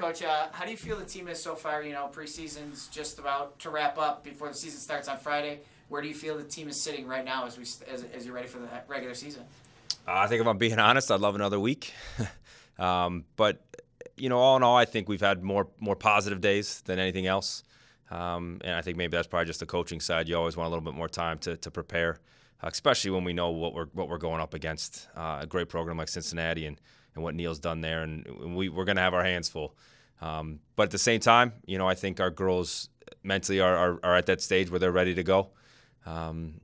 Coach. How do you feel the team is so far? Preseason's just about to wrap up before the season starts on Friday. Where do you feel the team is sitting right now as you're ready for the regular season? I think if I'm being honest, I'd love another week. But, all in all, I think we've had more positive days than anything else. And I think maybe that's probably just the coaching side. You always want a little bit more time to prepare, especially when we know what we're going up against. A great program like Cincinnati and what Neil's done there, and we're going to have our hands full. But at the same time, I think our girls mentally are at that stage where they're ready to go. And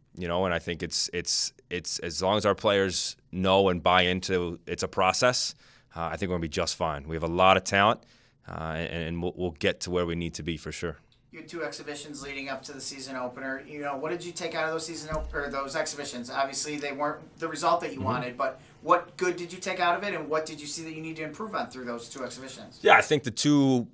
I think it's as long as our players know and buy into it's a process, I think we're going to be just fine. We have a lot of talent, and we'll get to where we need to be for sure. You had 2 exhibitions leading up to the season opener. What did you take out of those exhibitions? Obviously, they weren't the result that you wanted, but what good did you take out of it, and what did you see that you need to improve on through those 2 exhibitions? Yeah, I think the 2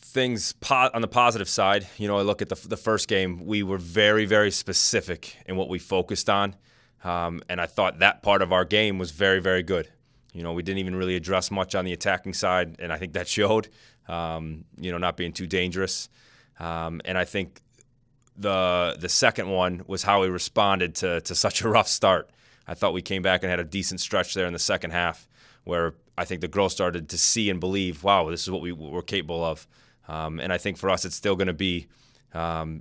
things on the positive side, I look at the first game, we were very, very specific in what we focused on, and I thought that part of our game was very, very good. We didn't even really address much on the attacking side, and I think that showed, not being too dangerous. And I think the second one was how we responded to such a rough start. I thought we came back and had a decent stretch there in the second half where I think the girls started to see and believe, wow, this is what we're capable of. And I think for us it's still going to be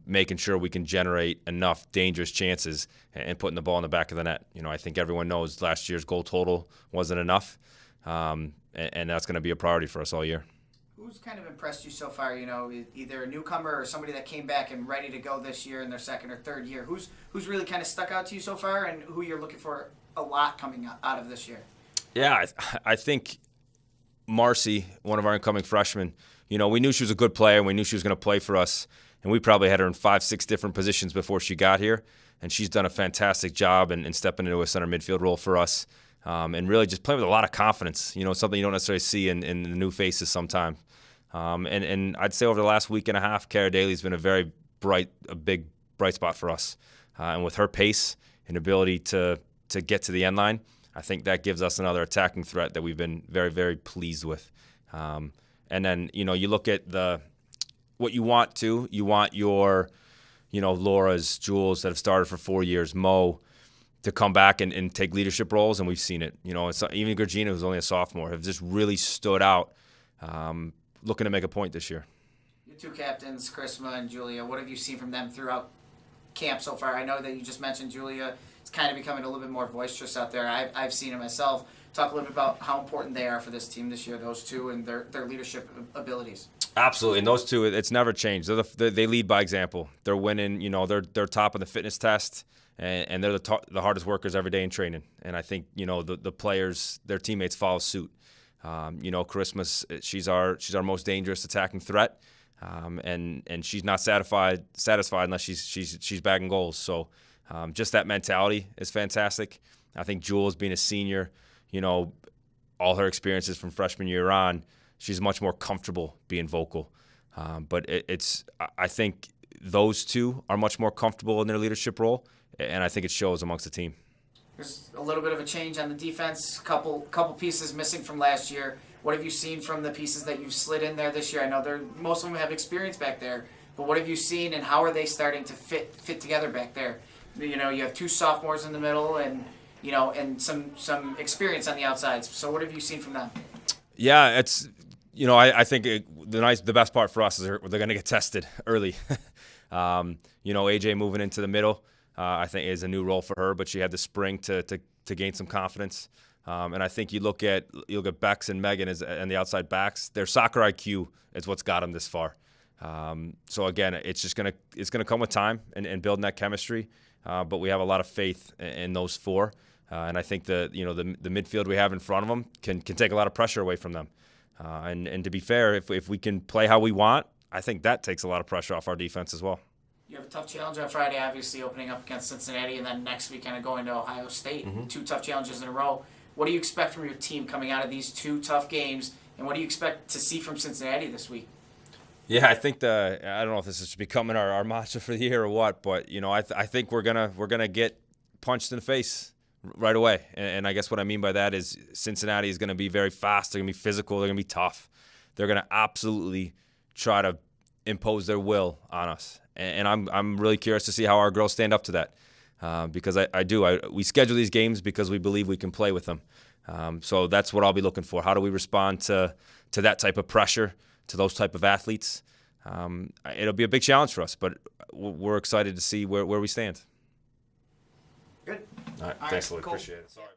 making sure we can generate enough dangerous chances and putting the ball in the back of the net. I think everyone knows last year's goal total wasn't enough, and that's going to be a priority for us all year. Who's kind of impressed you so far? Either a newcomer or somebody that came back and ready to go this year in their second or third year. Who's really kind of stuck out to you so far, and who you're looking for a lot coming out of this year? Yeah, I think Marcy, one of our incoming freshmen, we knew she was a good player, and we knew she was going to play for us, and we probably had her in 5-6 different positions before she got here, and she's done a fantastic job in stepping into a center midfield role for us, and really just playing with a lot of confidence, something you don't necessarily see in the new faces sometimes. And I'd say over the last week and a half, Cara Daly's been a big bright spot for us. And with her pace and ability to get to the end line, I think that gives us another attacking threat that we've been very, very pleased with. And then, you look at what you want your, Laura's, Jules that have started for 4 years, Mo, to come back and take leadership roles, and we've seen it. Even Georgina, who's only a sophomore, have just really stood out, looking to make a point this year. Your 2 captains, Chrisma and Julia, what have you seen from them throughout camp so far? I know that you just mentioned Julia is kind of becoming a little bit more boisterous out there. I've seen it myself. Talk a little bit about how important they are for this team this year, those 2, and their leadership abilities. Absolutely, and those 2, it's never changed. They lead by example. They're winning. They're top of the fitness test, and they're the hardest workers every day in training. And I think the players, their teammates follow suit. Christmas, she's our most dangerous attacking threat, and she's not satisfied unless she's bagging goals. So just that mentality is fantastic. I think Jules, being a senior, all her experiences from freshman year on, she's much more comfortable being vocal. But I think those 2 are much more comfortable in their leadership role, and I think it shows amongst the team. There's a little bit of a change on the defense, couple pieces missing from last year. What have you seen from the pieces that you've slid in there this year? I know most of them have experience back there, but what have you seen, and how are they starting to fit together back there? You have 2 sophomores in the middle, and and some experience on the outsides. So what have you seen from them? Yeah, it's I think the best part for us is they're going to get tested early. AJ moving into the middle, I think is a new role for her, but she had the spring to gain some confidence. And I think you look at Bex and Megan and the outside backs. Their soccer IQ is what's got them this far. So again, it's gonna come with time and building that chemistry. But we have a lot of faith in those 4, and I think the midfield we have in front of them can take a lot of pressure away from them. And to be fair, if we can play how we want, I think that takes a lot of pressure off our defense as well. You have a tough challenge on Friday, obviously opening up against Cincinnati, and then next week kind of going to Ohio State. 2 tough challenges in a row. What do you expect from your team coming out of these 2 tough games, and what do you expect to see from Cincinnati this week? Yeah, I think I don't know if this is becoming our mantra for the year or what, but I think we're gonna get punched in the face right away. And I guess what I mean by that is Cincinnati is going to be very fast. They're going to be physical. They're going to be tough. they're going to absolutely try to impose their will on us. And I'm really curious to see how our girls stand up to that. Because we schedule these games because we believe we can play with them. So that's what I'll be looking for. How do we respond to that type of pressure, to those type of athletes? It'll be a big challenge for us, but we're excited to see where we stand. Good. All right, All thanks, right, Lloyd. cool. Appreciate it. Sorry.